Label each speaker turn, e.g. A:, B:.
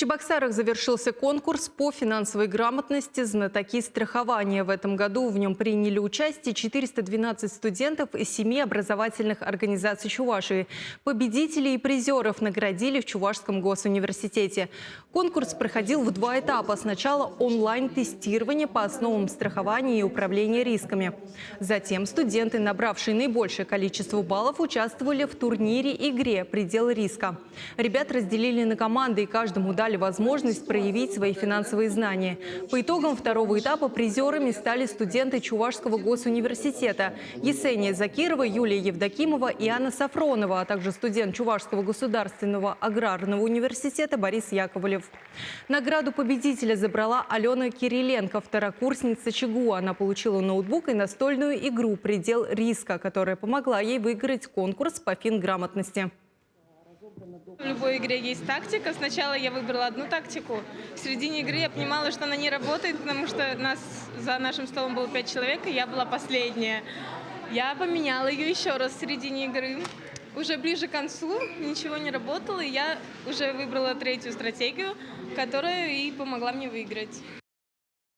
A: Чебоксарах завершился конкурс по финансовой грамотности «Знатоки страхования». В этом году в нем приняли участие 412 студентов из 7 образовательных организаций Чувашии. Победителей и призеров наградили в Чувашском госуниверситете. Конкурс проходил в 2 этапа. Сначала онлайн-тестирование по основам страхования и управления рисками. Затем студенты, набравшие наибольшее количество баллов, участвовали в турнире-игре «Предел риска». Ребят разделили на команды, и каждому дали возможность проявить свои финансовые знания. По итогам второго этапа призерами стали студенты Чувашского госуниверситета Есения Закирова, Юлия Евдокимова и Анна Сафронова, а также студент Чувашского государственного аграрного университета Борис Яковлев. Награду победителя забрала Алена Кириленко, второкурсница ЧГУ. Она получила ноутбук и настольную игру «Предел риска», которая помогла ей выиграть конкурс по финграмотности.
B: В любой игре есть тактика. Сначала я выбрала одну тактику. В середине игры я понимала, что она не работает, потому что за нашим столом было 5 человек, и я была последняя. Я поменяла ее еще раз в середине игры. Уже ближе к концу ничего не работало, и я уже выбрала третью стратегию, которая и помогла мне выиграть.